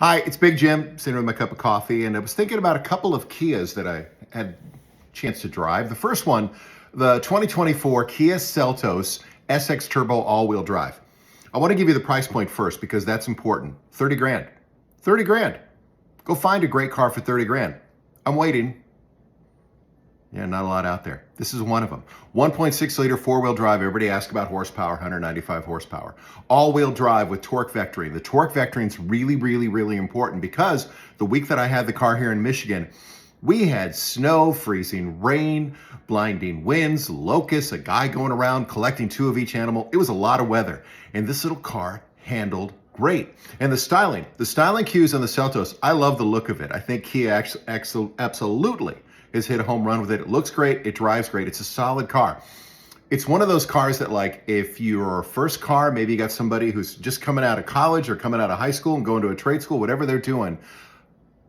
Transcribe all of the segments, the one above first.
Hi, it's Big Jim, sitting with my cup of coffee, and I was thinking about a couple of Kias that I had a chance to drive. The first one, the 2024 Kia Seltos SX Turbo all-wheel drive. I want to give you the price point first because that's important. 30 grand. 30 grand. Go find a great car for 30 grand. I'm waiting. Yeah, not a lot out there. This is one of them. 1.6 liter four-wheel drive. Everybody asks about horsepower, 195 horsepower. All-wheel drive with torque vectoring. The torque vectoring is really, really, really important because the week that I had the car here in Michigan, we had snow, freezing rain, blinding winds, locusts, a guy going around collecting two of each animal. It was a lot of weather, and this little car handled great. And the styling cues on the Seltos, I love the look of it. I think Kia absolutely has hit a home run with it. It looks great. It drives great. It's a solid car. It's one of those cars that, like, if your first car, maybe you got somebody who's just coming out of college or coming out of high school and going to a trade school, whatever they're doing,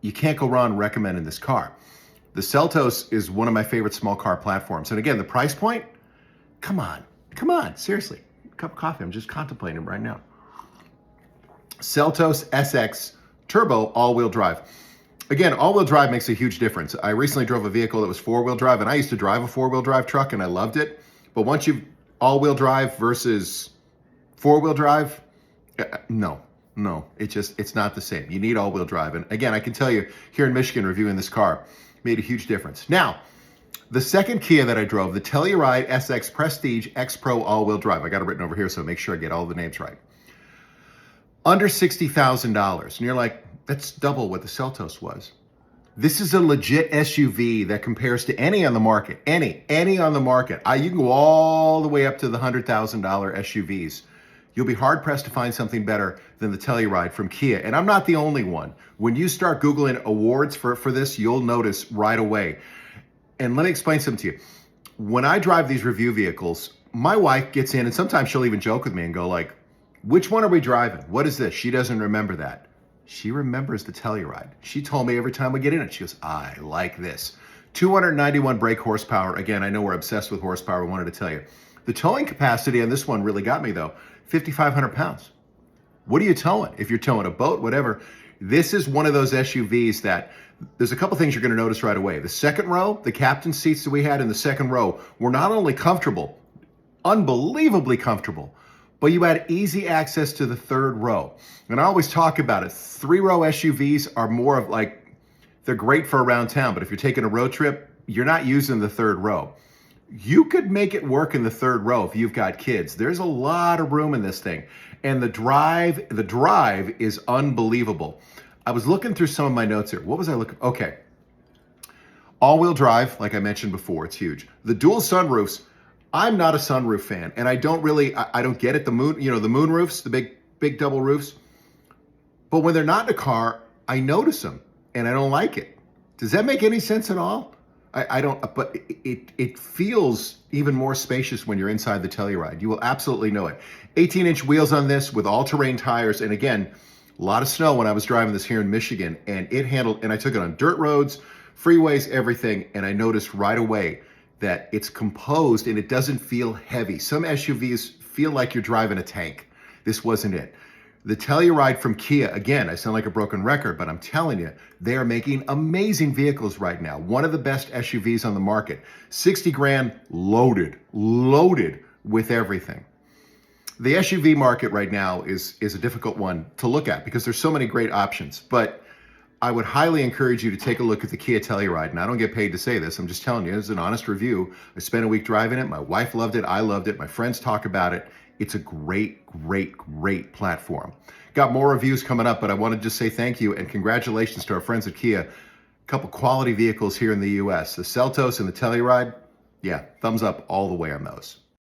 you can't go wrong recommending this car. The Seltos is one of my favorite small car platforms. And again, the price point, come on, seriously. A cup of coffee, I'm just contemplating it right now. Seltos SX Turbo all-wheel drive. Again, all-wheel drive makes a huge difference. I recently drove a vehicle that was four-wheel drive, and I used to drive a four-wheel drive truck, and I loved it. But once you've all-wheel drive versus four-wheel drive, no, it's not the same. You need all-wheel drive. And again, I can tell you, here in Michigan, reviewing this car made a huge difference. Now, the second Kia that I drove, the Telluride SX Prestige X Pro all-wheel drive. I got it written over here, so make sure I get all the names right. Under $60,000. And you're like, that's double what the Seltos was. This is a legit SUV that compares to any on the market. Any on the market. You can go all the way up to the $100,000 SUVs. You'll be hard-pressed to find something better than the Telluride from Kia. And I'm not the only one. When you start Googling awards for this, you'll notice right away. And let me explain something to you. When I drive these review vehicles, my wife gets in, and sometimes she'll even joke with me and go like, which one are we driving? What is this? She doesn't remember that. She remembers the Telluride. She told me every time we get in it, she goes, I like this. 291 brake horsepower. Again, I know we're obsessed with horsepower. I wanted to tell you. The towing capacity on this one really got me though. 5,500 pounds. What are you towing? If you're towing a boat, whatever. This is one of those SUVs that there's a couple things you're going to notice right away. The second row, the captain's seats that we had in the second row were not only comfortable, unbelievably comfortable, but you had easy access to the third row. And I always talk about it. Three-row SUVs are more of like, they're great for around town, but if you're taking a road trip, you're not using the third row. You could make it work in the third row if you've got kids. There's a lot of room in this thing. And the drive is unbelievable. I was looking through some of my notes here. What was I looking? Okay. All-wheel drive, like I mentioned before, it's huge. The dual sunroofs, I'm not a sunroof fan, and I don't get it. The moon, the moon roofs, the big double roofs. But when they're not in a car, I notice them, and I don't like it. Does that make any sense at all? I don't, but it feels even more spacious when you're inside the Telluride. You will absolutely know it. 18-inch wheels on this with all-terrain tires, and again, a lot of snow when I was driving this here in Michigan, and I took it on dirt roads, freeways, everything, and I noticed right away that it's composed and it doesn't feel heavy. Some SUVs feel like you're driving a tank. This wasn't it. The Telluride from Kia, again, I sound like a broken record, but I'm telling you, they are making amazing vehicles right now. One of the best SUVs on the market. 60 grand loaded with everything. The SUV market right now is a difficult one to look at because there's so many great options, but I would highly encourage you to take a look at the Kia Telluride. And I don't get paid to say this. I'm just telling you, it's an honest review. I spent a week driving it. My wife loved it. I loved it. My friends talk about it. It's a great platform. Got more reviews coming up, but I want to just say thank you and congratulations to our friends at Kia. A couple quality vehicles here in the US. The Seltos and the Telluride, yeah, thumbs up all the way on those.